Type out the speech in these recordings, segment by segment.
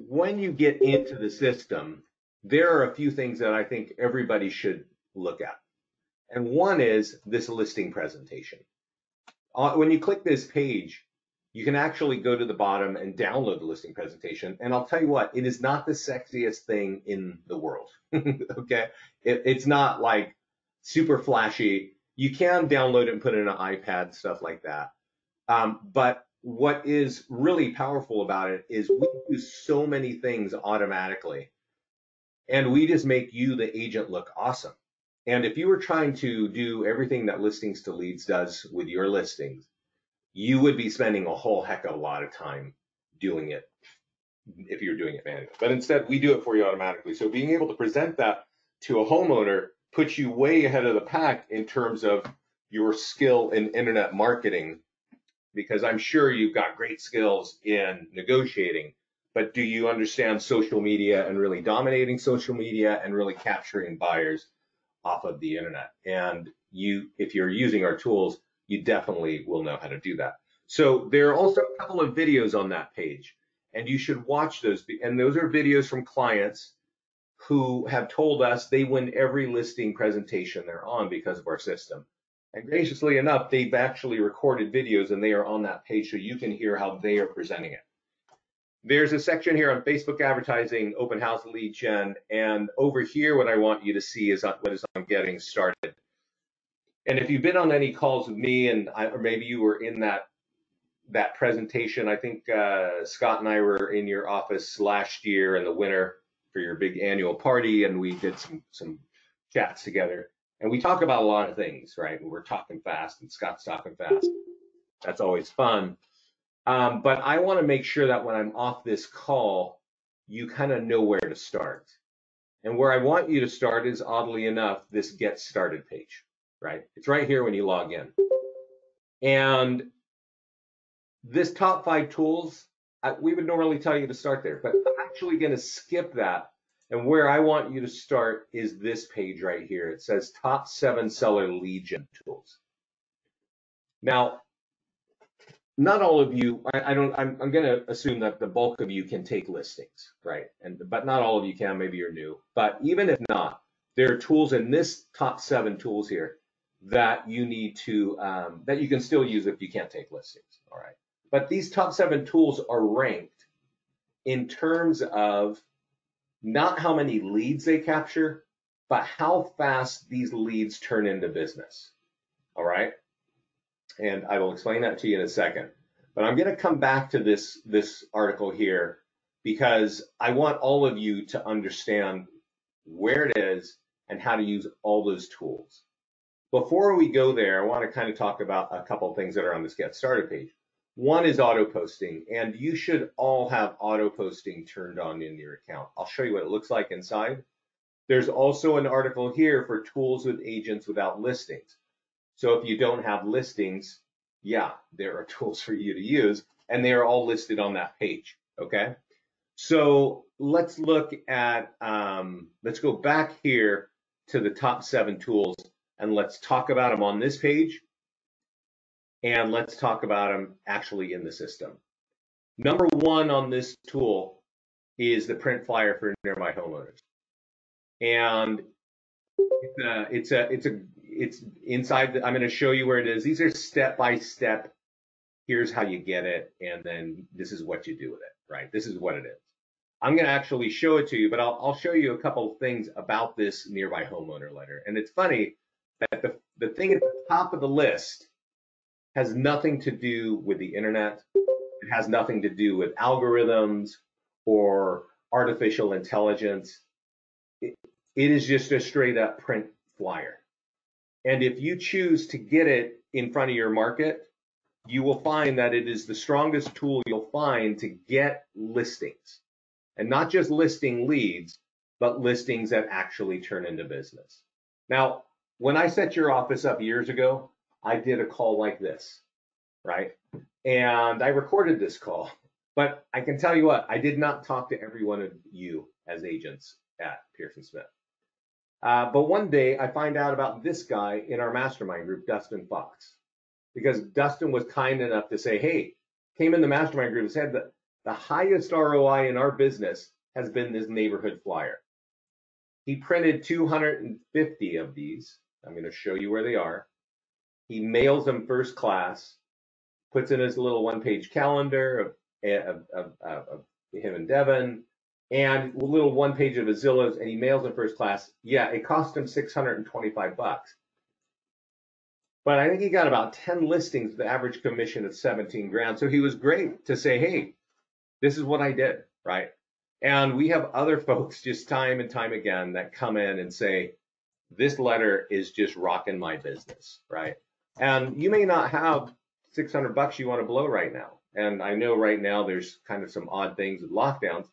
when you get into the system, there are a few things that I think everybody should look at. And one is this listing presentation. When you click this page, you can actually go to the bottom and download the listing presentation. And I'll tell you what, it is not the sexiest thing in the world. Okay. It's not like super flashy. You can download it and put it in an iPad, stuff like that. But what is really powerful about it is we do so many things automatically, and we just make you, the agent, look awesome. And if you were trying to do everything that Listings to Leads does with your listings, you would be spending a whole heck of a lot of time doing it if you're doing it manually. But instead, we do it for you automatically. So being able to present that to a homeowner puts you way ahead of the pack in terms of your skill in internet marketing, because I'm sure you've got great skills in negotiating, but do you understand social media and really dominating social media and really capturing buyers off of the internet? And if you're using our tools, you definitely will know how to do that. So there are also a couple of videos on that page, and you should watch those. And those are videos from clients who have told us they win every listing presentation they're on because of our system. And graciously enough, they've actually recorded videos and they are on that page so you can hear how they are presenting it. There's a section here on Facebook advertising, open house lead gen, and over here what I want you to see is what is on getting started. And if you've been on any calls with me, or maybe you were in that presentation, I think Scott and I were in your office last year in the winter for your big annual party, and we did some chats together. And we talk about a lot of things, right? And we're talking fast, and Scott's talking fast. That's always fun. But I want to make sure that when I'm off this call, you kind of know where to start. And where I want you to start is, oddly enough, this Get Started page, right? It's right here when you log in. And this top 5 tools, we would normally tell you to start there, but I'm actually going to skip that. And where I want you to start is this page right here. It says top 7 seller lead gen tools. Now, not all of you, I'm going to assume that the bulk of you can take listings, right? But not all of you can, maybe you're new. But even if not, there are tools in this top 7 tools here that you need to, that you can still use if you can't take listings, all right? But these top 7 tools are ranked in terms of not how many leads they capture, but how fast these leads turn into business, all right? And I will explain that to you in a second. But I'm going to come back to this article here because I want all of you to understand where it is and how to use all those tools. Before we go there, I want to kind of talk about a couple of things that are on this Get Started page. One is auto posting, and you should all have auto posting turned on in your account. I'll show you what it looks like inside. There's also an article here for tools with agents without listings. So if you don't have listings, yeah, there are tools for you to use, and they are all listed on that page, okay? So let's look at, let's go back here to the top 7 tools, and let's talk about them on this page, and let's talk about them actually in the system. Number 1 on this tool is the print flyer for nearby homeowners. And it's inside. I'm going to show you where it is. These are step by step. Here's how you get it, and then this is what you do with it, right? This is what it is. I'm going to actually show it to you, but I'll show you a couple of things about this nearby homeowner letter. And it's funny that the thing at the top of the list has nothing to do with the internet. It has nothing to do with algorithms or artificial intelligence. It is just a straight up print flyer. And if you choose to get it in front of your market, you will find that it is the strongest tool you'll find to get listings. And not just listing leads, but listings that actually turn into business. Now, when I set your office up years ago, I did a call like this, right? And I recorded this call. But I can tell you what, I did not talk to every one of you as agents at Pearson Smith. But one day I find out about this guy in our mastermind group, Dustin Fox, because Dustin was kind enough to say, hey, came in the mastermind group and said that The highest ROI in our business has been this neighborhood flyer. He printed 250 of these. I'm going to show you where they are. He mails them first class, puts in his little one-page calendar of him and Devin, and a little one page of Azillas, and he mails them first class. Yeah, it cost him $625. But I think he got about 10 listings with the average commission of 17 grand. So he was great to say, hey, this is what I did, right? And we have other folks just time and time again that come in and say, this letter is just rocking my business, right? And you may not have $600 you want to blow right now. And I know right now there's kind of some odd things with lockdowns,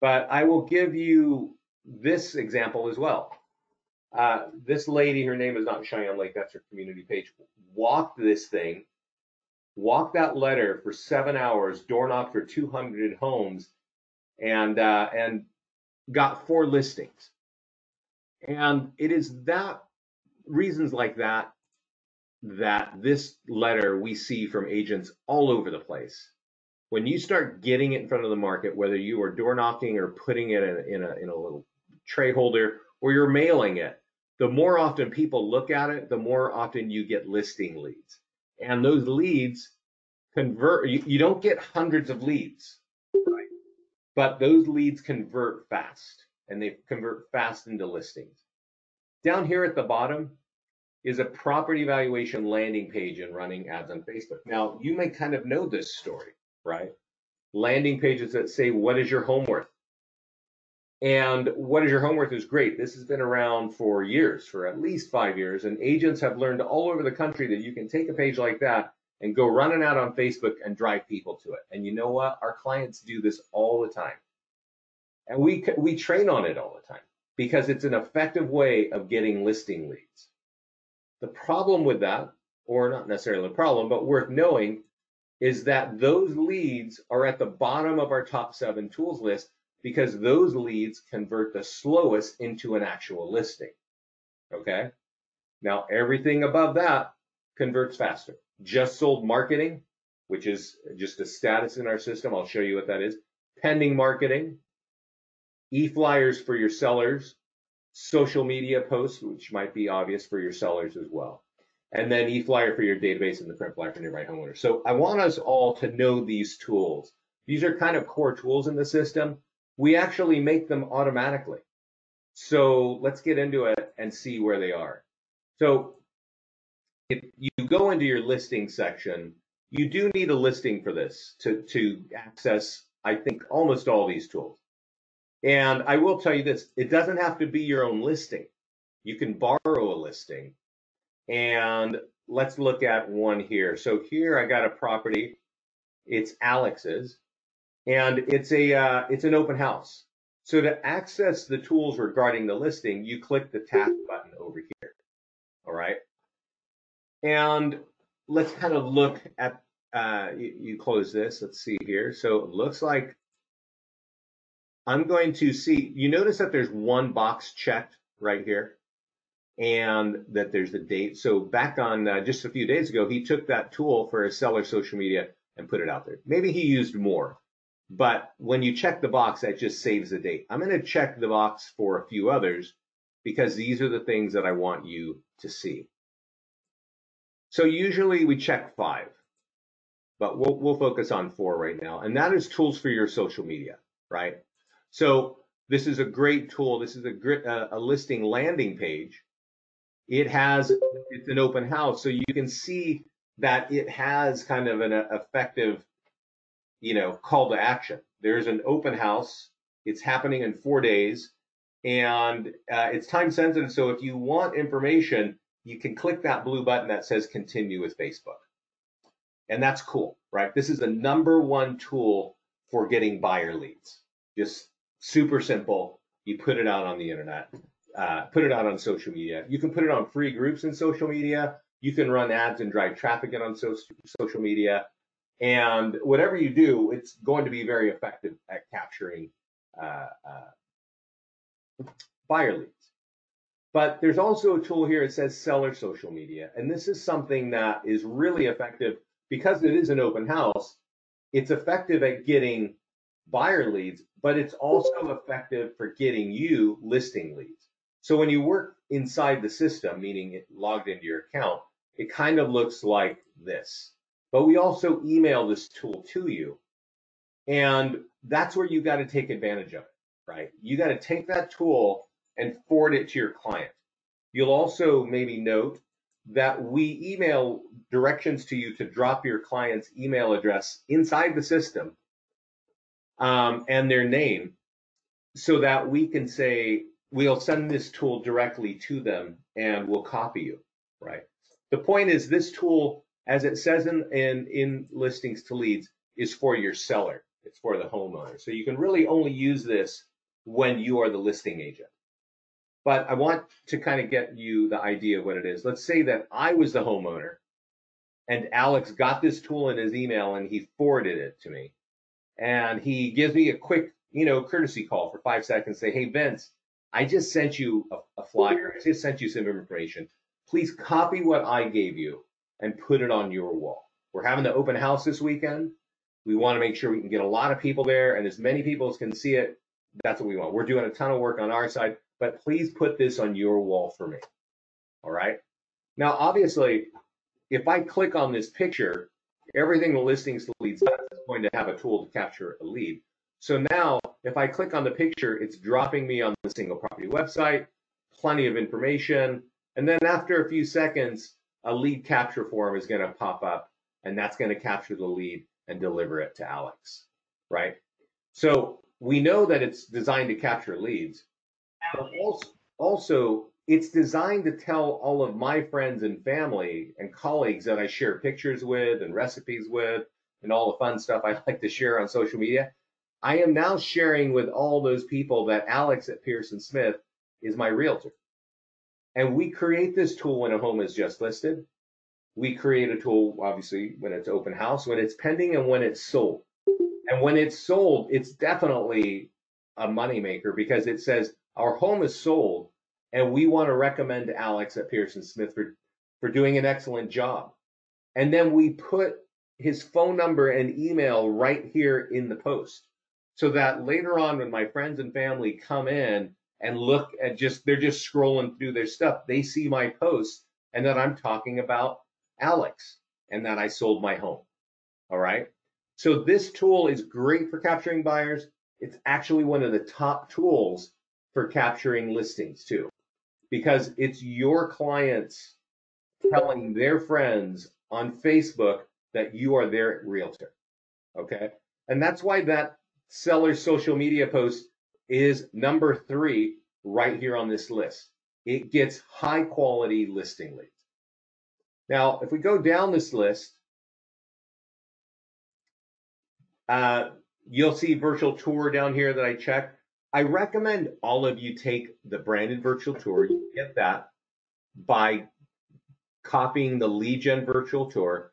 but I will give you this example as well. This lady, her name is not Cheyenne Lake, that's her community page, walked this thing, walked that letter for 7 hours, door knocked for 200 homes, and got 4 listings. And it is that reasons like that this letter we see from agents all over the place. When you start getting it in front of the market, whether you are door knocking or putting it in a little tray holder, or you're mailing it, the more often people look at it, the more often you get listing leads. And those leads convert. You don't get hundreds of leads, right? But those leads convert fast, and they convert fast into listings. Down here at the bottom is a property valuation landing page and running ads on Facebook. Now, you may kind of know this story, right? Landing pages that say, what is your home worth? And what is your home worth is great. This has been around for years, for at least 5 years, and agents have learned all over the country that you can take a page like that and go running out on Facebook and drive people to it. And you know what? Our clients do this all the time. And we train on it all the time because it's an effective way of getting listing leads. The problem with that, or not necessarily a problem, but worth knowing, is that those leads are at the bottom of our top 7 tools list because those leads convert the slowest into an actual listing. Okay? Now, everything above that converts faster. Just sold marketing, which is just a status in our system. I'll show you what that is. Pending marketing, e-flyers for your sellers, social media posts, which might be obvious for your sellers as well. And then e-flyer for your database and the print flyer for nearby homeowners. So I want us all to know these tools. These are kind of core tools in the system. We actually make them automatically. So let's get into it and see where they are. So if you go into your listing section, you do need a listing for this to access, I think, almost all these tools. And I will tell you this, it doesn't have to be your own listing. You can borrow a listing. And let's look at one here. So here I got a property. It's Alex's, and it's an open house. So to access the tools regarding the listing, you click the task button over here. All right. And let's kind of look at, you close this. Let's see here. So it looks like I'm going to see, you notice that there's one box checked right here and that there's the date. So back on just a few days ago, he took that tool for his seller social media and put it out there. Maybe he used more, but when you check the box, that just saves the date. I'm going to check the box for a few others because these are the things that I want you to see. So usually we check 5, but we'll focus on 4 right now. And that is tools for your social media, right? So this is a great tool. This is a listing landing page. It's an open house, so you can see that it has kind of an effective, call to action. There's an open house. It's happening in 4 days, and it's time sensitive. So if you want information, you can click that blue button that says continue with Facebook. And that's cool, right? This is the #1 tool for getting buyer leads. Just super simple. You put it out on the internet, put it out on social media. You can put it on free groups in social media. You can run ads and drive traffic in on social media. And whatever you do, it's going to be very effective at capturing buyer leads. But there's also a tool here that says seller social media. And this is something that is really effective because it is an open house. It's effective at getting buyer leads, but it's also effective for getting you listing leads. So when you work inside the system, meaning it logged into your account, it kind of looks like this. But we also email this tool to you. And that's where you got to take advantage of it, right? You got to take that tool and forward it to your client. You'll also maybe note that we email directions to you to drop your client's email address inside the system, and their name, so that we can say, we'll send this tool directly to them and we'll copy you, right? The point is, this tool, as it says in listings to leads, is for your seller. It's for the homeowner. So you can really only use this when you are the listing agent. But I want to kind of get you the idea of what it is. Let's say that I was the homeowner and Alex got this tool in his email and he forwarded it to me. And he gives me a quick, courtesy call for 5 seconds, say, hey, Vince, I just sent you a flyer. I just sent you some information. Please copy what I gave you and put it on your wall. We're having the open house this weekend. We want to make sure we can get a lot of people there, and as many people as can see it. That's what we want. We're doing a ton of work on our side, but please put this on your wall for me. All right. Now, obviously, if I click on this picture, everything the listings leads is going to have a tool to capture a lead. So now, if I click on the picture, it's dropping me on the single property website, plenty of information, and then after a few seconds, a lead capture form is going to pop up, and that's going to capture the lead and deliver it to Alex, right? So we know that it's designed to capture leads, but also it's designed to tell all of my friends and family and colleagues that I share pictures with and recipes with and all the fun stuff I like to share on social media. I am now sharing with all those people that Alex at Pearson Smith is my realtor. And we create this tool when a home is just listed. We create a tool, obviously, when it's open house, when it's pending, and when it's sold. And when it's sold, it's definitely a moneymaker because it says our home is sold and we want to recommend Alex at Pearson Smith for doing an excellent job. And then we put his phone number and email right here in the post so that later on when my friends and family come in and look at they're just scrolling through their stuff, they see my post and that I'm talking about Alex and that I sold my home. All right. So this tool is great for capturing buyers. It's actually one of the top tools for capturing listings too, because it's your clients telling their friends on Facebook that you are their realtor. Okay. And that's why that seller's social media post is number 3 right here on this list. It gets high quality listing leads. Now, if we go down this list, you'll see virtual tour down here that I checked. I recommend all of you take the branded virtual tour. You get that by copying the lead gen virtual tour.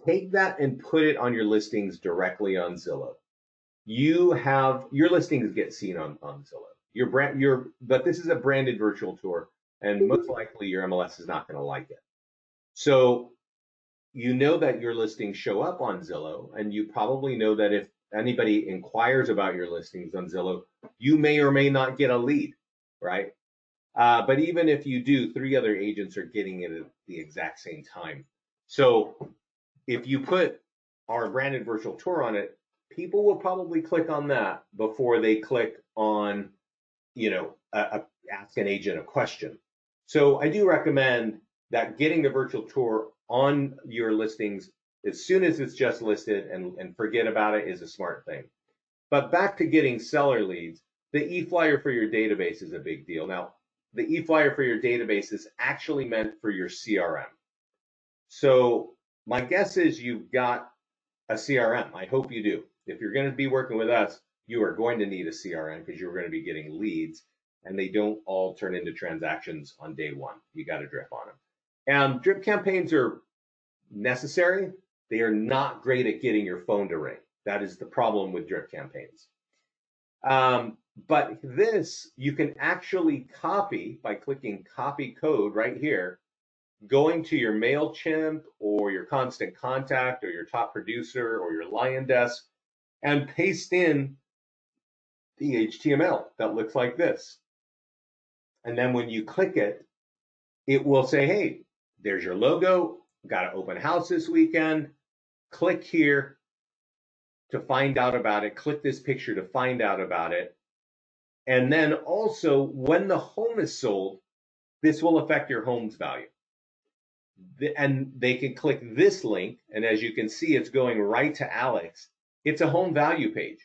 Take that and put it on your listings directly on Zillow. Your listings get seen on Zillow. But this is a branded virtual tour, and most likely your MLS is not going to like it. So you know that your listings show up on Zillow, and you probably know that if anybody inquires about your listings on Zillow, you may or may not get a lead, right? But even if you do, 3 other agents are getting it at the exact same time. So if you put our branded virtual tour on it, people will probably click on that before they click on, ask an agent a question. So I do recommend that getting the virtual tour on your listings as soon as it's just listed and forget about it is a smart thing. But back to getting seller leads, the e-flyer for your database is a big deal. Now, the e-flyer for your database is actually meant for your CRM. So my guess is you've got a CRM. I hope you do. If you're going to be working with us, you are going to need a CRM because you're going to be getting leads, and they don't all turn into transactions on day one. You got to drip on them. And drip campaigns are necessary. They are not great at getting your phone to ring. That is the problem with drip campaigns. But this you can actually copy by clicking copy code right here, going to your MailChimp or your Constant Contact or your Top Producer or your Lion Desk and paste in the HTML that looks like this. And then when you click it, it will say, hey, there's your logo, got an open house this weekend. Click here to find out about it. Click this picture to find out about it. And then also, when the home is sold, this will affect your home's value. And they can click this link, and as you can see, it's going right to Alex. It's a home value page,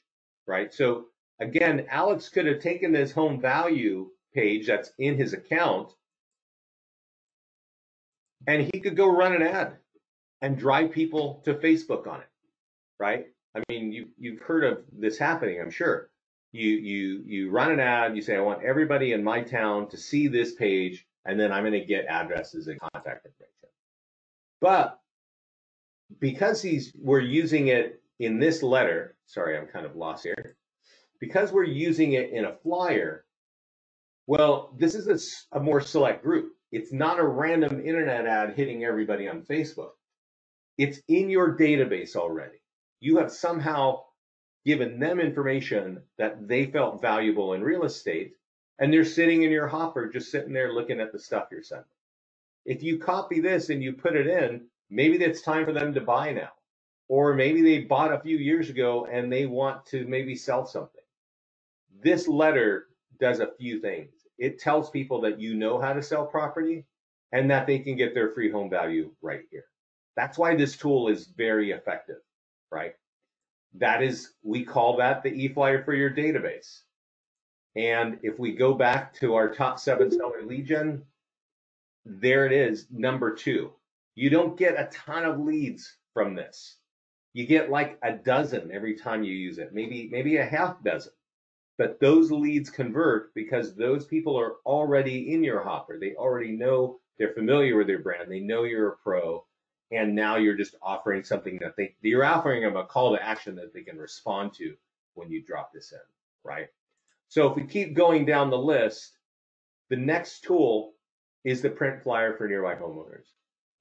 right? So again, Alex could have taken this home value page that's in his account, and he could go run an ad and drive people to Facebook on it, right? I mean, you've heard of this happening, I'm sure. You run an ad, you say, I want everybody in my town to see this page, and then I'm going to get addresses and contact information. But because we're using it in this letter, sorry, I'm kind of lost here. Because we're using it in a flyer, well, this is a more select group. It's not a random internet ad hitting everybody on Facebook. It's in your database already. You have somehow given them information that they felt valuable in real estate, and they're sitting in your hopper, just sitting there looking at the stuff you're sending. If you copy this and you put it in, maybe it's time for them to buy now. Or maybe they bought a few years ago and they want to maybe sell something. This letter does a few things. It tells people that you know how to sell property and that they can get their free home value right here. That's why this tool is very effective, right? We call that the e-flyer for your database. And if we go back to our top 7 seller lead gen, there it is, number 2. You don't get a ton of leads from this. You get like a dozen every time you use it, maybe a half dozen. But those leads convert because those people are already in your hopper. They already know, they're familiar with your brand. They know you're a pro. And now you're just offering something that you're offering them a call to action that they can respond to when you drop this in, right? So if we keep going down the list, the next tool is the print flyer for nearby homeowners.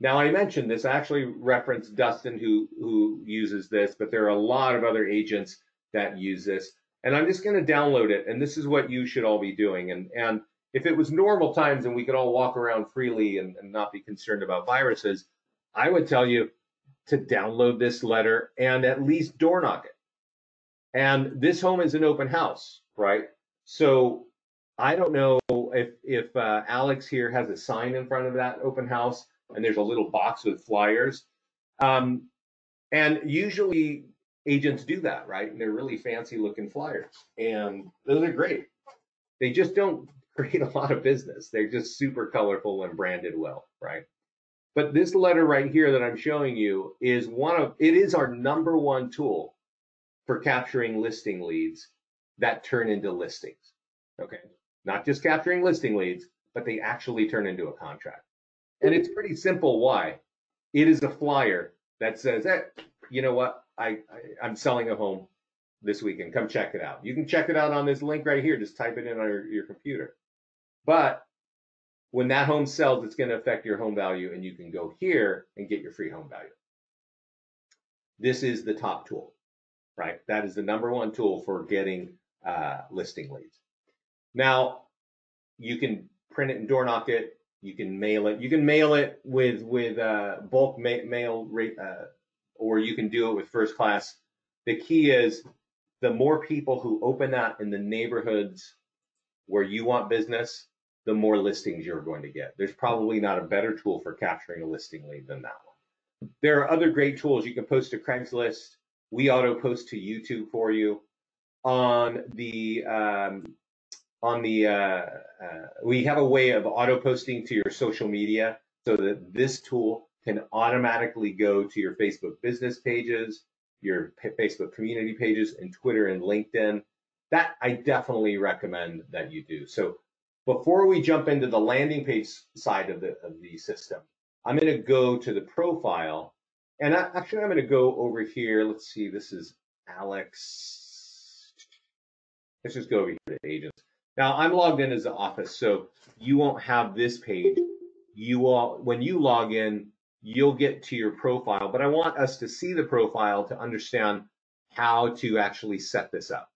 Now, I mentioned this, I actually referenced Dustin who uses this, but there are a lot of other agents that use this. And I'm just going to download it, and this is what you should all be doing. And if it was normal times and we could all walk around freely and not be concerned about viruses, I would tell you to download this letter and at least door knock it. And this home is an open house, right? So I don't know if Alex here has a sign in front of that open house, and there's a little box with flyers. And usually agents do that, right? And they're really fancy looking flyers, and those are great. They just don't create a lot of business. They're just super colorful and branded well, right? But this letter right here that I'm showing you is it is our number 1 tool for capturing listing leads that turn into listings. Okay, not just capturing listing leads, but they actually turn into a contract. And it's pretty simple why. It is a flyer that says, hey, you know what? I'm selling a home this weekend. Come check it out. You can check it out on this link right here. Just type it in on your computer. But when that home sells, it's going to affect your home value, and you can go here and get your free home value. This is the top tool, right? That is the number 1 tool for getting listing leads. Now, you can print it and door knock it. You can mail it. You can mail it with bulk mail rate, or you can do it with first class. The key is the more people who open that in the neighborhoods where you want business, the more listings you're going to get. There's probably not a better tool for capturing a listing lead than that one. There are other great tools. You can post to Craigslist. We auto post to YouTube for you. We have a way of auto posting to your social media so that this tool can automatically go to your Facebook business pages, your Facebook community pages, and Twitter and LinkedIn. That I definitely recommend that you do. So before we jump into the landing page side of the system, I'm going to go to the profile, and I'm going to go over here. Let's see, this is Alex. Let's just go over here to agents. Now I'm logged in as the office, so you won't have this page. When you log in, you'll get to your profile, but I want us to see the profile to understand how to actually set this up.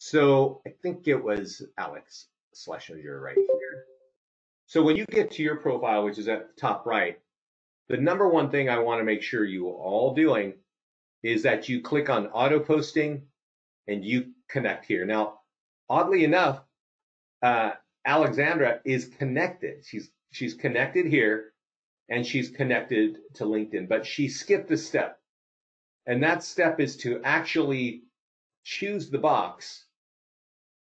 So I think it was Alex Schlesinger right here. So when you get to your profile, which is at the top right, the number one thing I want to make sure you are all doing is that you click on auto posting and you connect here. Now, oddly enough, Alexandra is connected. She's connected here and she's connected to LinkedIn, but she skipped a step. And that step is to actually choose the box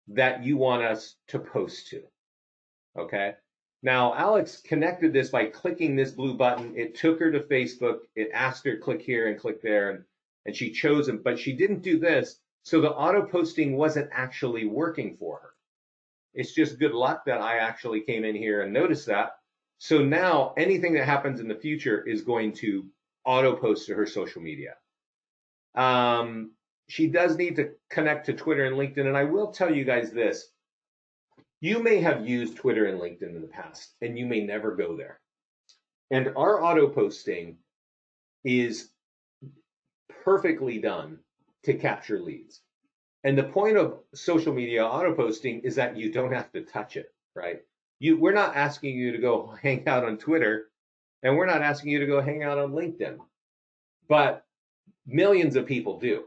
that you want us to post to. Okay. Now, Alex connected this by clicking this blue button. It took her to Facebook. It asked her click here and click there, and she chose them, but she didn't do this. So the auto posting wasn't actually working for her. It's just good luck that I actually came in here and noticed that. So now anything that happens in the future is going to auto post to her social media. She does need to connect to Twitter and LinkedIn. And I will tell you guys this. You may have used Twitter and LinkedIn in the past, and you may never go there. And our auto posting is perfectly done to capture leads. And the point of social media auto posting is that you don't have to touch it, right? We're not asking you to go hang out on Twitter, and we're not asking you to go hang out on LinkedIn, but millions of people do.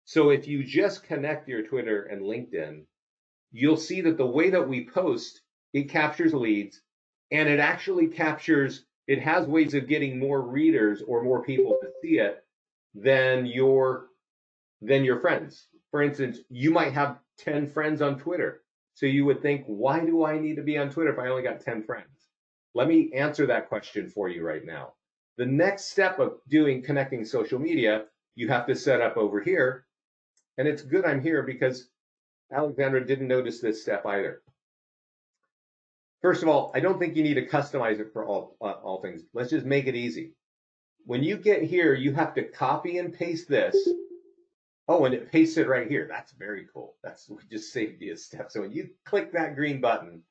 So if you just connect your Twitter and LinkedIn, you'll see that the way that we post, it captures leads, and it actually captures, it has ways of getting more readers or more people to see it than your friends. For instance, you might have 10 friends on Twitter. So you would think, why do I need to be on Twitter if I only got 10 friends? Let me answer that question for you right now. The next step of connecting social media, you have to set up over here. And it's good I'm here because Alexandra didn't notice this step either. First of all, I don't think you need to customize it for all things. Let's just make it easy. When you get here, you have to copy and paste this. Oh, and it pastes it right here. That's very cool. We just saved you a step. So when you click that green button,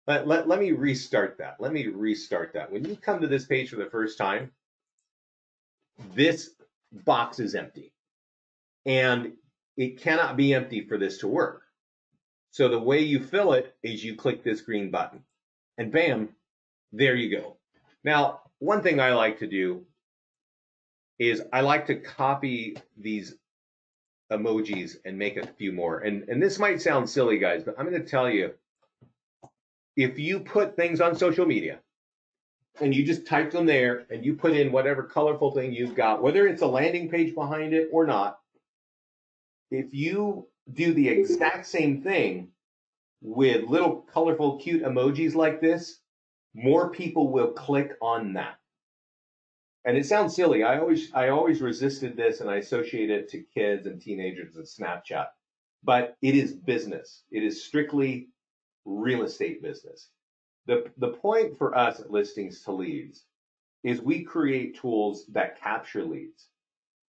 let me restart that. Let me restart that. When you come to this page for the first time, this box is empty. And it cannot be empty for this to work. So the way you fill it is you click this green button. And bam, there you go. Now, one thing I like to do is I like to copy these emojis and make a few more. And this might sound silly, guys, but I'm going to tell you, if you put things on social media and you just type them there and you put in whatever colorful thing you've got, whether it's a landing page behind it or not, if you do the exact same thing with little colorful, cute emojis like this, more people will click on that. And it sounds silly. I always resisted this, and I associate it to kids and teenagers and Snapchat. But it is business. It is strictly real estate business. The point for us at Listings to Leads is we create tools that capture leads,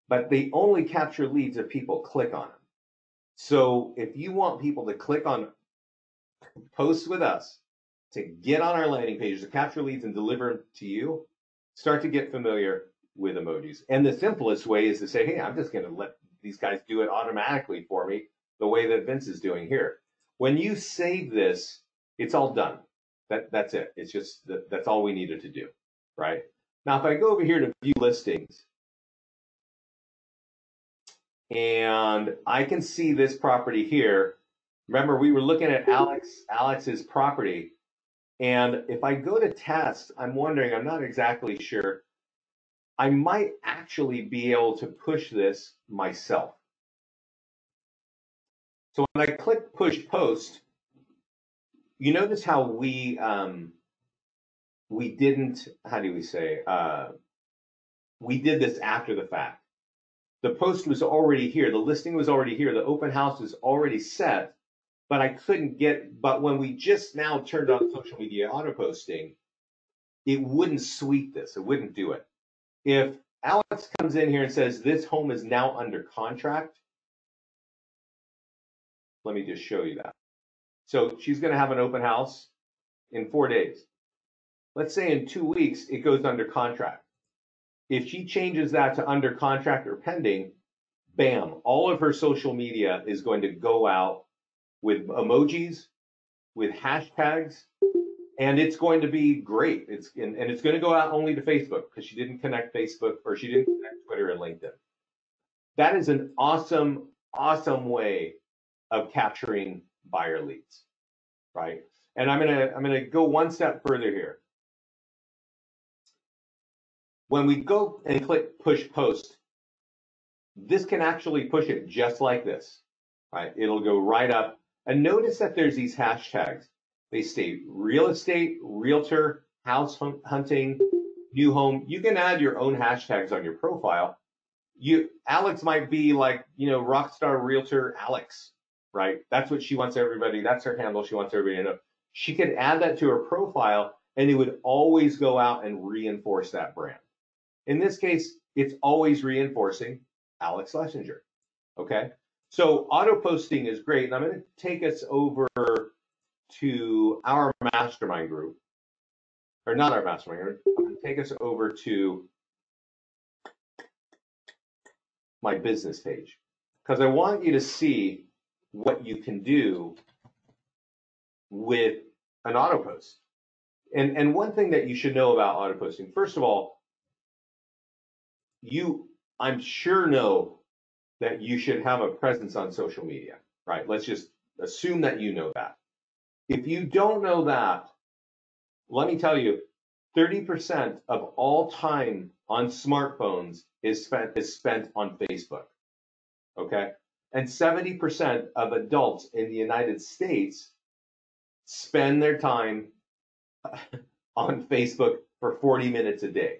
but they only capture leads if people click on them. So if you want people to click on posts with us, to get on our landing pages, to capture leads and deliver to you, start to get familiar with emojis. And the simplest way is to say, hey, I'm just going to let these guys do it automatically for me the way that Vince is doing here. When you save this, it's all done. That's it. It's just that's all we needed to do, right? Now, if I go over here to view listings, and I can see this property here. Remember, we were looking at Alex's property. And if I go to test, I'm wondering, I'm not exactly sure. I might actually be able to push this myself. So when I click push post, you notice how we didn't, how do we say, we did this after the fact. The post was already here. The listing was already here. The open house is already set, but I couldn't but when we just now turned on social media auto posting, it wouldn't sweep this. It wouldn't do it. If Alex comes in here and says, this home is now under contract, let me just show you that. So she's going to have an open house in 4 days. Let's say in 2 weeks, it goes under contract. If she changes that to under contract or pending, bam, all of her social media is going to go out with emojis, with hashtags, and it's going to be great. And it's going to go out only to Facebook because she didn't connect Facebook or she didn't connect Twitter and LinkedIn. That is an awesome, awesome way of capturing buyer leads, right? And I'm gonna go one step further here. When we go and click push post, this can actually push it just like this, right? It'll go right up. And notice that there's these hashtags. They state real estate, realtor, house hunting, new home. You can add your own hashtags on your profile. Alex might be like, Rockstar Realtor Alex, right? That's what she wants everybody. That's her handle. She wants everybody to know. She could add that to her profile, and it would always go out and reinforce that brand. In this case, it's always reinforcing Alex Schlesinger. Okay, so auto posting is great, and I'm going to take us over to our mastermind group, or not our mastermind group. I'm going to take us over to my business page because I want you to see what you can do with an auto post. And one thing that you should know about auto posting, first of all, I'm sure know that you should have a presence on social media, right? Let's just assume that you know that. If you don't know that, let me tell you, 30% of all time on smartphones is spent on Facebook, okay? And 70% of adults in the United States spend their time on Facebook for 40 minutes a day.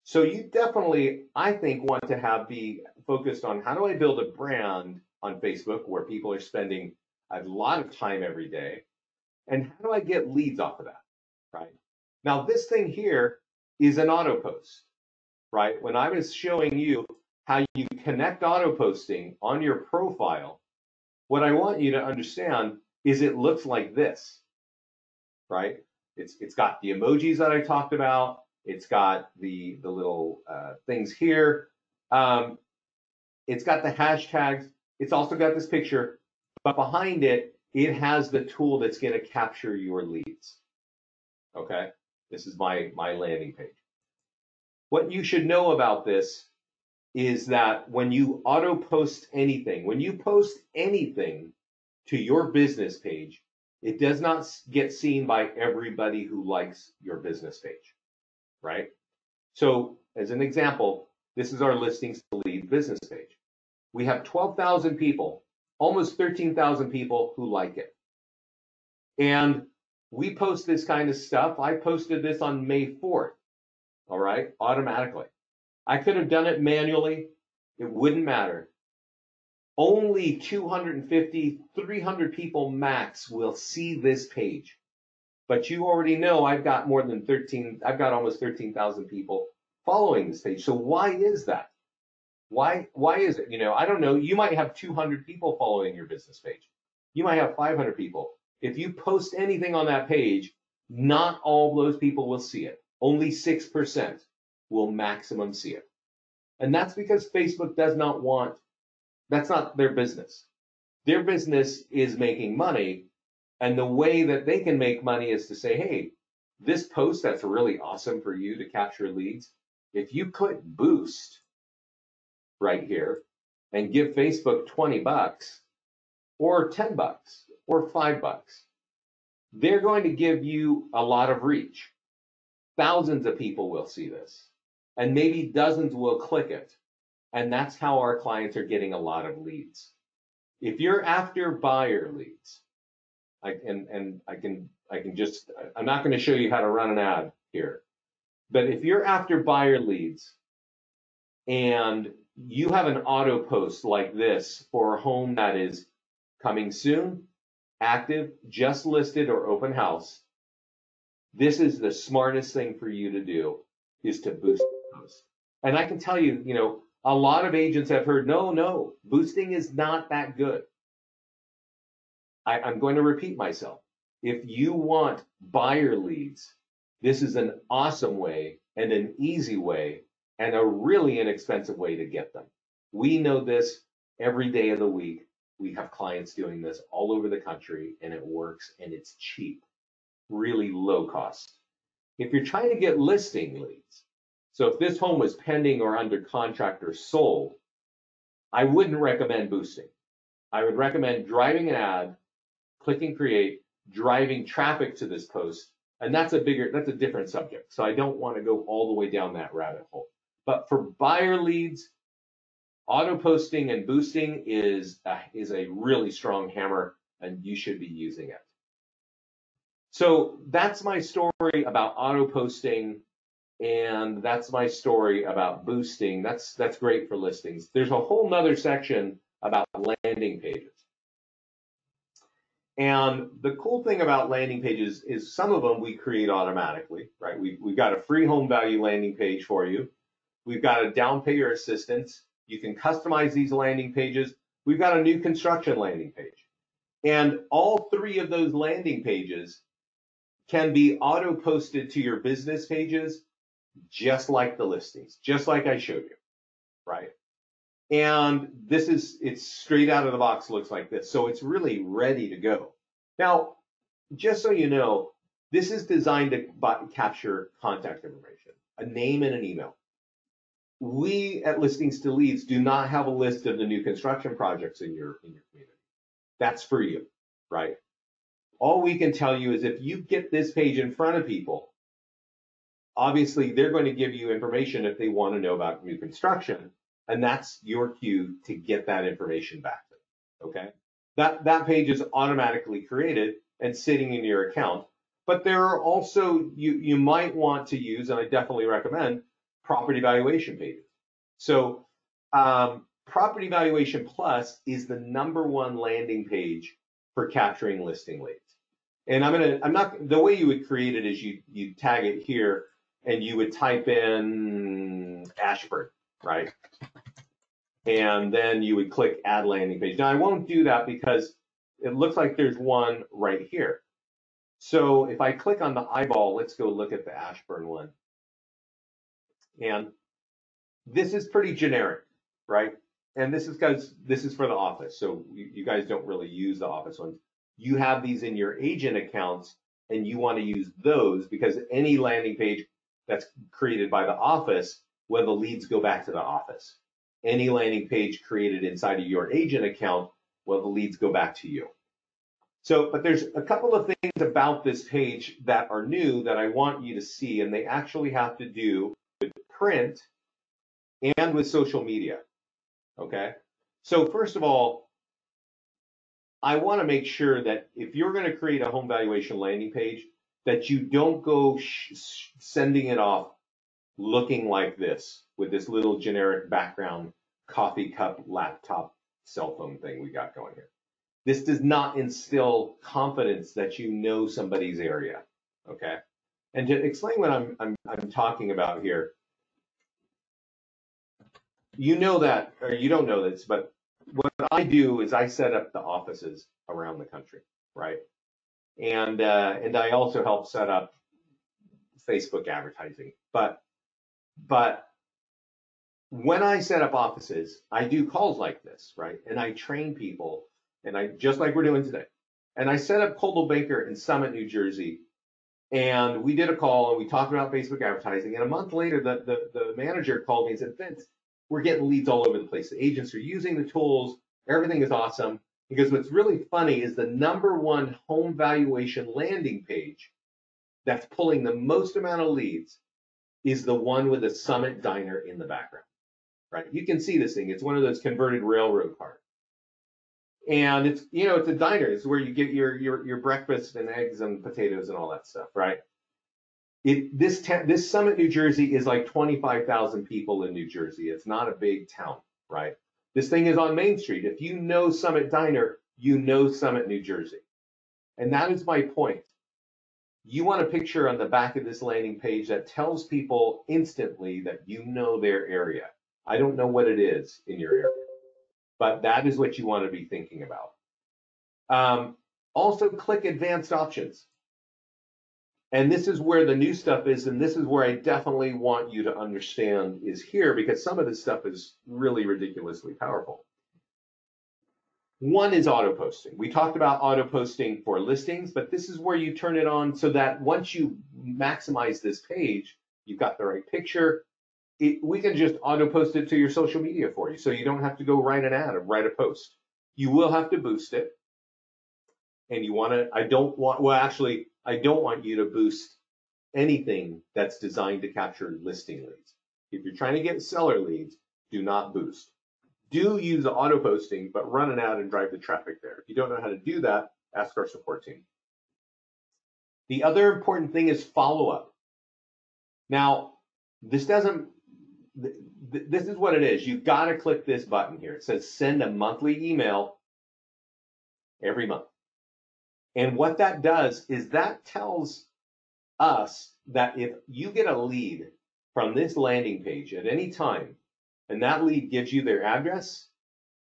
So you definitely, I think, want to be focused on how do I build a brand on Facebook where people are spending a lot of time every day, and how do I get leads off of that, right? Now, this thing here is an auto post, right? When I was showing you how you connect auto posting on your profile, what I want you to understand is it looks like this, right? It's got the emojis that I talked about. It's got the little things here. It's got the hashtags. It's also got this picture, but behind it, it has the tool that's going to capture your leads. Okay, this is my landing page. What you should know about this is that when you auto post anything, when you post anything to your business page, it does not get seen by everybody who likes your business page, right? So as an example, this is our listings to lead business page. We have 12,000 people, almost 13,000 people who like it. And we post this kind of stuff. I posted this on May 4th, all right, automatically. I could have done it manually. It wouldn't matter. Only 250, 300 people max will see this page. But you already know I've got almost 13,000 people following this page. So why is that? Why is it? I don't know. You might have 200 people following your business page. You might have 500 people. If you post anything on that page, not all those people will see it. Only 6% will maximum see it. And that's because Facebook that's not their business. Their business is making money. And the way that they can make money is to say, hey, this post that's really awesome for you to capture leads, if you click boost right here and give Facebook $20 or $10 or $5, they're going to give you a lot of reach. Thousands of people will see this, and maybe dozens will click it. And that's how our clients are getting a lot of leads. If you're after buyer leads, I'm not going to show you how to run an ad here, but if you're after buyer leads and you have an auto post like this for a home that is coming soon, active, just listed, or open house, this is the smartest thing for you to do, is to boost the post. And I can tell you, a lot of agents have heard, no, boosting is not that good. I'm going to repeat myself. If you want buyer leads, this is an awesome way and an easy way and a really inexpensive way to get them. We know this every day of the week. We have clients doing this all over the country, and it works, and it's cheap, really low cost. If you're trying to get listing leads, so if this home was pending or under contract or sold, I wouldn't recommend boosting. I would recommend driving an ad, clicking create, driving traffic to this post, and that's a different subject. So I don't want to go all the way down that rabbit hole. But for buyer leads, auto posting and boosting is a really strong hammer, and you should be using it. So that's my story about auto posting, and that's my story about boosting. That's great for listings. There's a whole nother section about landing pages. And the cool thing about landing pages is some of them we create automatically, right? We've got a free home value landing page for you. We've got a down payer assistance. You can customize these landing pages. We've got a new construction landing page. And all three of those landing pages can be auto posted to your business pages, just like the listings, just like I showed you, right? And it's straight out of the box, looks like this. So it's really ready to go. Now, just so you know, this is designed to capture contact information, a name and an email. We at Listings to Leads do not have a list of the new construction projects in your community. That's for you, right? All we can tell you is if you get this page in front of people, obviously they're going to give you information if they want to know about new construction, and that's your cue to get that information back to them, okay? That page is automatically created and sitting in your account, but there are also, you might want to use, and I definitely recommend, property valuation pages. So Property Valuation Plus is the #1 landing page for capturing listing leads. And the way you would create it is you tag it here and you would type in Ashburn, right? And then you would click Add Landing Page. Now I won't do that because it looks like there's one right here. So if I click on the eyeball, let's go look at the Ashburn one. And this is pretty generic, right? And this is because this is for the office. So you guys don't really use the office ones. You have these in your agent accounts and you want to use those because any landing page that's created by the office, well, the leads go back to the office. Any landing page created inside of your agent account, well, the leads go back to you. So, but there's a couple of things about this page that are new that I want you to see, and they actually have to do with print and with social media, okay? So first of all, I want to make sure that if you're going to create a home valuation landing page, that you don't go sending it off looking like this with this little generic background coffee cup laptop cell phone thing we got going here. This does not instill confidence that you know somebody's area, okay? And to explain what I'm talking about here, you know that, or you don't know this, but what I do is I set up the offices around the country, right? And I also help set up Facebook advertising. But when I set up offices, I do calls like this, right? And I train people, and I just like we're doing today. And I set up Coldwell Banker in Summit, New Jersey, and we did a call and we talked about Facebook advertising. And a month later, the manager called me and said, Vince, we're getting leads all over the place. The agents are using the tools. Everything is awesome. Because what's really funny is the #1 home valuation landing page that's pulling the most amount of leads is the one with the Summit Diner in the background, right? You can see this thing. It's one of those converted railroad cars. And it's, it's a diner. It's where you get your breakfast and eggs and potatoes and all that stuff, right? This Summit, New Jersey is like 25,000 people in New Jersey. It's not a big town, right? This thing is on Main Street. If you know Summit Diner, you know Summit, New Jersey. And that is my point. You want a picture on the back of this landing page that tells people instantly that you know their area. I don't know what it is in your area, but that is what you want to be thinking about. Also, click advanced options. And this is where the new stuff is, and this is where I definitely want you to understand is here, because some of this stuff is really ridiculously powerful. One is auto posting. We talked about auto posting for listings, but this is where you turn it on so that once you maximize this page, you've got the right picture. We can just auto post it to your social media for you, so you don't have to go write an ad or write a post. You will have to boost it, and you want to. I don't want you to boost anything that's designed to capture listing leads. If you're trying to get seller leads, do not boost. Do use auto posting, but run an ad and drive the traffic there. If you don't know how to do that, ask our support team. The other important thing is follow up. Now, this is what it is. You've got to click this button here. It says send a monthly email every month. And what that does is that tells us that if you get a lead from this landing page at any time, and that lead gives you their address,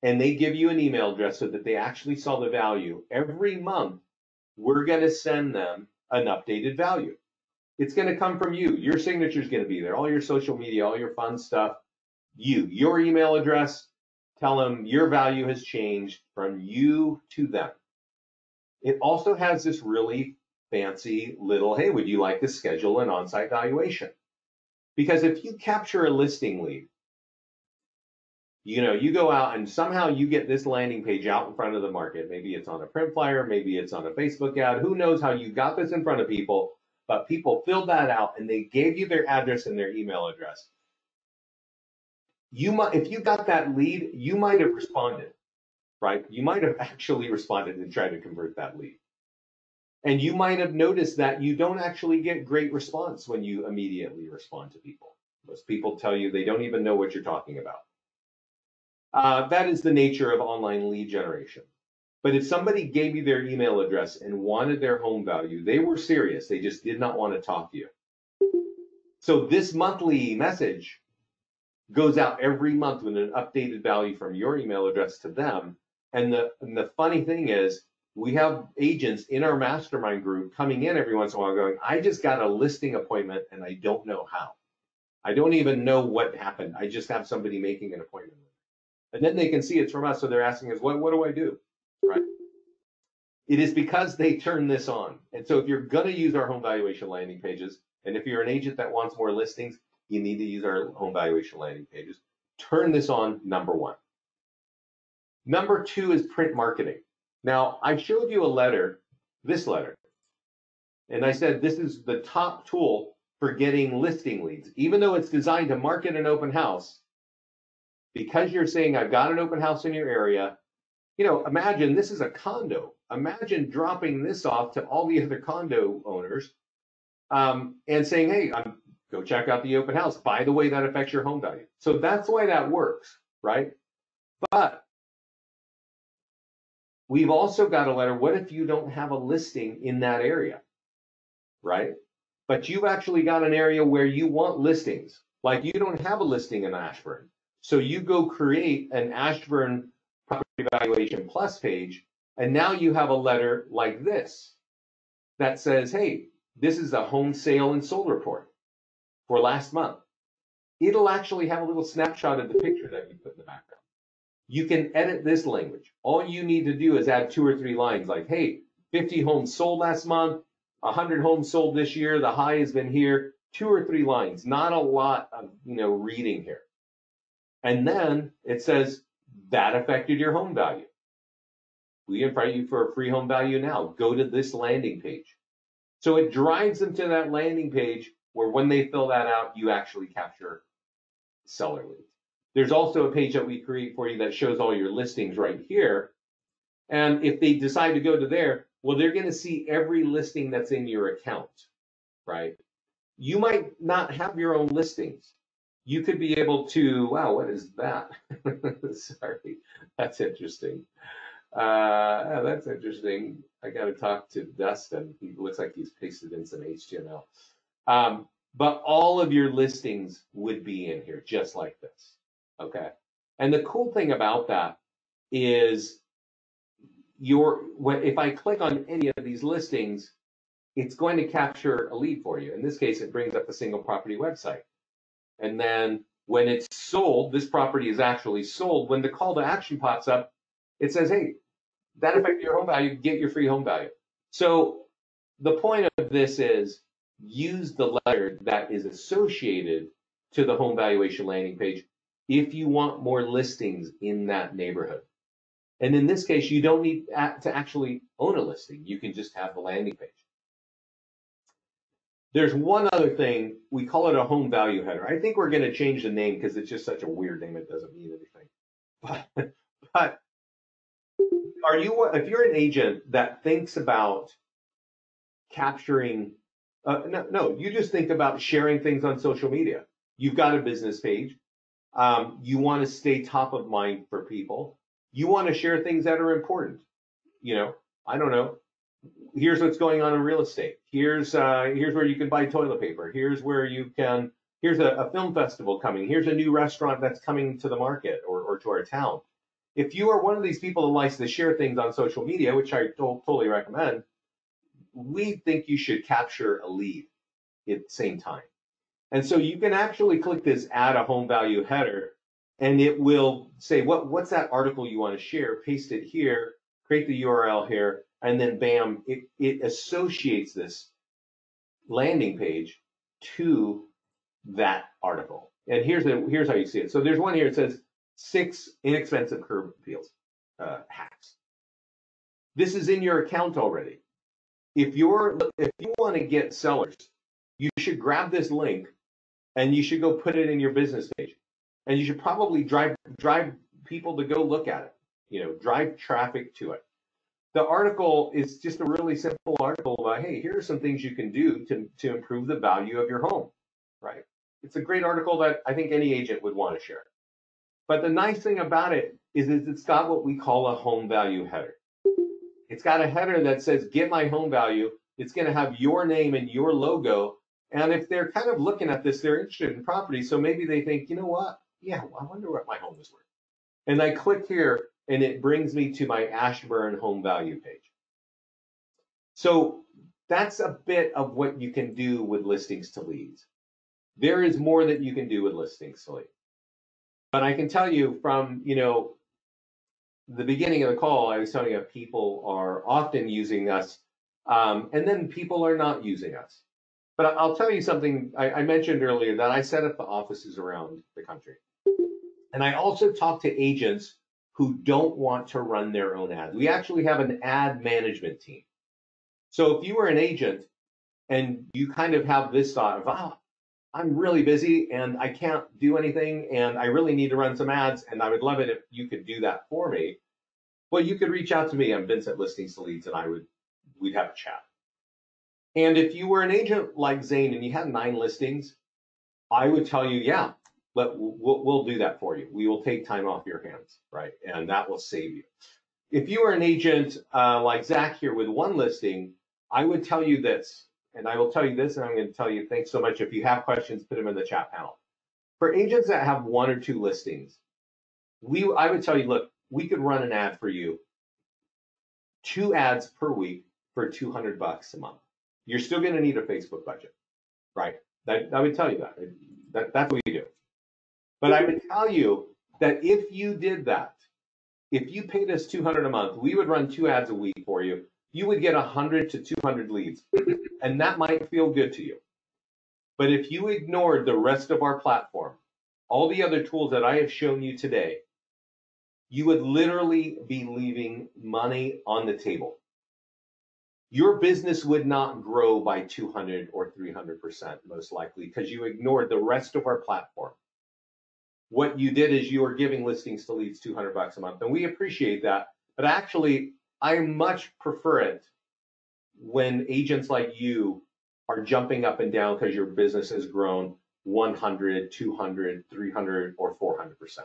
and they give you an email address so that they actually saw the value, every month, we're going to send them an updated value. It's going to come from you. Your signature is going to be there, all your social media, all your fun stuff. Your email address, tell them your value has changed from you to them. It also has this really fancy little, hey, would you like to schedule an on-site valuation? Because if you capture a listing lead, you go out and somehow you get this landing page out in front of the market. Maybe it's on a print flyer, maybe it's on a Facebook ad. Who knows how you got this in front of people, but people filled that out and they gave you their address and their email address. If you got that lead, you might have responded, right? You might have actually responded and tried to convert that lead. And you might have noticed that you don't actually get great response when you immediately respond to people. Most people tell you they don't even know what you're talking about. That is the nature of online lead generation. But if somebody gave you their email address and wanted their home value, they were serious. They just did not want to talk to you. So this monthly message goes out every month with an updated value from your email address to them. And the funny thing is, we have agents in our mastermind group coming in every once in a while going, I just got a listing appointment and I don't know how. I don't even know what happened. I just have somebody making an appointment. And then they can see it's from us. So they're asking us, what do I do? Right? It is because they turn this on. And so if you're going to use our home valuation landing pages, and if you're an agent that wants more listings, you need to use our home valuation landing pages. Turn this on, number one. Number two is print marketing. Now, I showed you a letter, this letter, and I said this is the top tool for getting listing leads. Even though it's designed to market an open house, because you're saying I've got an open house in your area, imagine this is a condo. Imagine dropping this off to all the other condo owners and saying, hey, go check out the open house. By the way, that affects your home value. So that's why that works, right? But we've also got a letter. What if you don't have a listing in that area, right? But you've actually got an area where you want listings, like you don't have a listing in Ashburn. So you go create an Ashburn Property Valuation Plus page, and now you have a letter like this that says, hey, this is a home sale and sold report for last month. It'll actually have a little snapshot of the picture that you put in the background. You can edit this language. All you need to do is add 2 or 3 lines like, hey, 50 homes sold last month, 100 homes sold this year, the high has been here, 2 or 3 lines, not a lot of reading here. And then it says that affected your home value. We invite you for a free home value now. Go to this landing page. So it drives them to that landing page where when they fill that out, you actually capture seller leads. There's also a page that we create for you that shows all your listings right here. And if they decide to go to there, well, they're going to see every listing that's in your account, right? You might not have your own listings. You could be able to, wow, what is that? Sorry, that's interesting. That's interesting. I got to talk to Dustin. He looks like he's pasted in some HTML. But all of your listings would be in here just like this, okay? And the cool thing about that is if I click on any of these listings, it's going to capture a lead for you. In this case, it brings up the single property website. And then when it's sold, this property is actually sold. When the call to action pops up, it says, hey, that affected your home value, get your free home value. So the point of this is use the letter that is associated to the home valuation landing page if you want more listings in that neighborhood. And in this case, you don't need to actually own a listing. You can just have the landing page. There's one other thing. We call it a home value header. I think we're going to change the name because it's just such a weird name. It doesn't mean anything. But if you're an agent that thinks about capturing, no, you just think about sharing things on social media. You've got a business page. You want to stay top of mind for people. You want to share things that are important. I don't know. Here's what's going on in real estate. Here's where you can buy toilet paper. Here's a film festival coming. Here's a new restaurant that's coming to the market or to our town. If you are one of these people who likes to share things on social media, which I totally recommend, we think you should capture a lead at the same time. And so you can actually click this add a home value header, and it will say what's that article you want to share, paste it here, create the URL here, and then bam, it associates this landing page to that article. And here's how you see it. So there's one here. It says 6 inexpensive curb appeals hacks. This is in your account already. If you want to get sellers, you should grab this link and you should go put it in your business page. And you should probably drive people to go look at it. Drive traffic to it. The article is just a really simple article about, hey, here are some things you can do to improve the value of your home, right? It's a great article that I think any agent would want to share. But the nice thing about it is it's got what we call a home value header. It's got a header that says, get my home value. It's going to have your name and your logo. And if they're kind of looking at this, they're interested in property. So maybe they think, you know what? Yeah, I wonder what my home is worth. And I click here, and it brings me to my Ashburn home value page. So that's a bit of what you can do with listings to leads. There is more that you can do with listings to leads. But I can tell you from, the beginning of the call, I was telling you people are often using us, and then people are not using us. But I'll tell you something. I mentioned earlier that I set up the offices around the country. And I also talk to agents who don't want to run their own ads. We actually have an ad management team. So if you are an agent and you kind of have this thought of, I'm really busy and I can't do anything and I really need to run some ads and I would love it if you could do that for me. Well, you could reach out to me. I'm Vincent Listings to Leads, and we'd have a chat. And if you were an agent like Zane and you had 9 listings, I would tell you, yeah, we'll do that for you. We will take time off your hands, right? And that will save you. If you are an agent like Zach here with 1 listing, I would tell you this, and I will tell you this, and I'm going to tell you, thanks so much. If you have questions, put them in the chat panel. For agents that have 1 or 2 listings, I would tell you, look, we could run an ad for you, 2 ads per week for $200 a month. You're still going to need a Facebook budget, right? I would tell you that. That's what we do. But I would tell you that if you did that, if you paid us $200 a month, we would run 2 ads a week for you. You would get 100 to 200 leads, and that might feel good to you. But if you ignored the rest of our platform, all the other tools that I have shown you today, you would literally be leaving money on the table. Your business would not grow by 200 or 300% most likely because you ignored the rest of our platform. What you did is you are giving listings to leads $200 a month, and we appreciate that. But actually, I much prefer it when agents like you are jumping up and down because your business has grown 100, 200, 300, or 400%.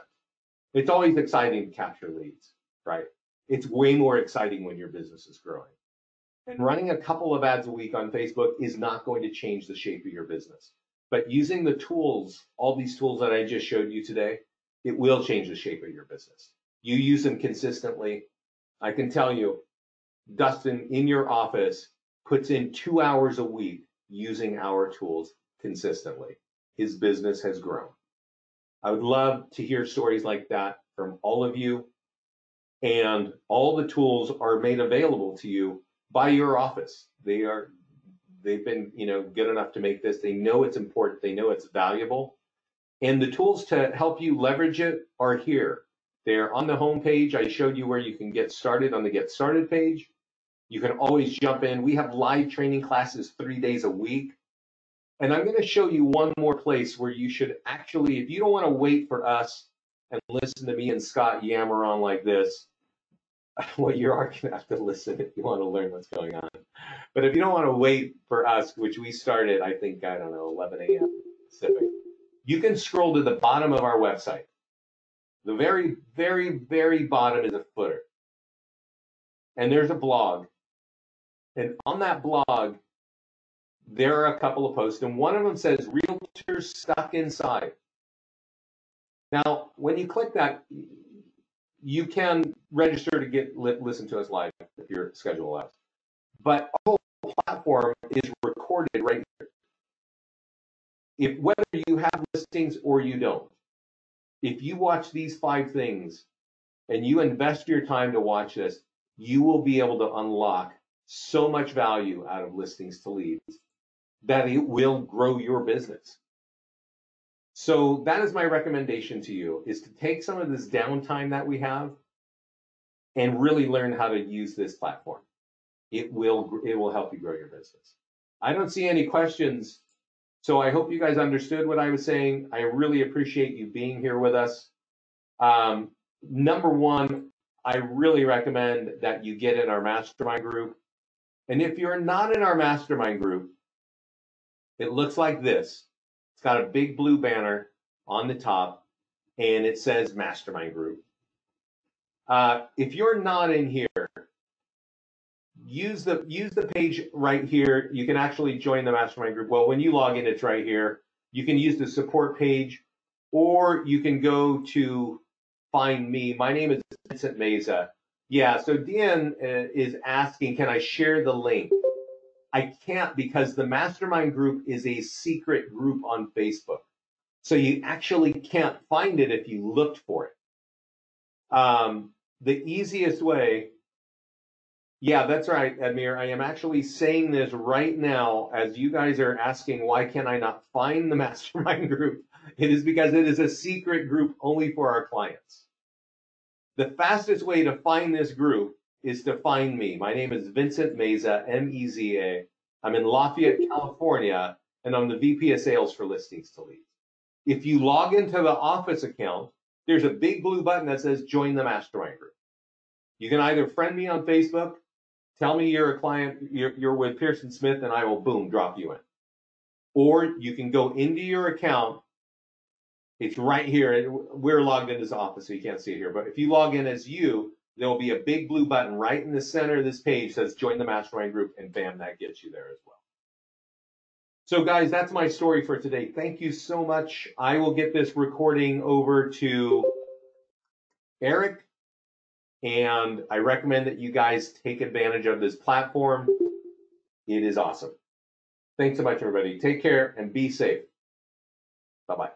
It's always exciting to capture leads, right? It's way more exciting when your business is growing. And running a couple of ads a week on Facebook is not going to change the shape of your business. But using the tools, all these tools that I just showed you today, it will change the shape of your business. You use them consistently. I can tell you, Dustin, in your office, puts in 2 hours a week using our tools consistently. His business has grown. I would love to hear stories like that from all of you. And all the tools are made available to you by your office. They've been, good enough to make this. They know it's important. They know it's valuable. And the tools to help you leverage it are here. They're on the home page. I showed you where you can get started on the Get Started page. You can always jump in. We have live training classes 3 days a week. And I'm going to show you one more place where you should actually, if you don't want to wait for us and listen to me and Scott yammer on like this, well, you are going to have to listen if you want to learn what's going on. But if you don't want to wait for us, which we started, I think, 11 a.m. Pacific, you can scroll to the bottom of our website. The very, very, very bottom is a footer. And there's a blog. And on that blog, there are a couple of posts. And one of them says, Realtors Stuck Inside. Now, when you click that, you can register to listen to us live if your schedule allows. But our whole platform is recorded right here. Whether you have listings or you don't, if you watch these 5 things and you invest your time to watch this, you will be able to unlock so much value out of listings to leads that it will grow your business. So that is my recommendation to you, is to take some of this downtime that we have and really learn how to use this platform. It will help you grow your business. I don't see any questions, so I hope you guys understood what I was saying. I really appreciate you being here with us. Number one, I really recommend that you get in our mastermind group. And if you're not in our mastermind group, it looks like this. It's got a big blue banner on the top, and it says mastermind group. If you're not in here, use the page right here. You can actually join the mastermind group. Well, when you log in, it's right here. You can use the support page, or you can go to find me. My name is Vincent Meza. Yeah, so Dean is asking, can I share the link? I can't, because the mastermind group is a secret group on Facebook. So you actually can't find it if you looked for it. The easiest way, yeah, that's right, Admir. I am actually saying this right now as you guys are asking, why can I not find the mastermind group? It is because it is a secret group only for our clients. The fastest way to find this group is to find me. My name is Vincent Meza, M-E-Z-A. I'm in Lafayette, California, and I'm the VP of Sales for Listings to Leads. If you log into the office account, there's a big blue button that says Join the Mastermind Group. You can either friend me on Facebook, tell me you're a client, you're with Pearson Smith, and I will, boom, drop you in. Or you can go into your account. It's right here. We're logged into this office, so you can't see it here. But if you log in as you, there will be a big blue button right in the center of this page that says Join the Mastermind Group, and bam, that gets you there as well. So guys, that's my story for today. Thank you so much. I will get this recording over to Eric, and I recommend that you guys take advantage of this platform. It is awesome. Thanks so much, everybody. Take care and be safe. Bye-bye.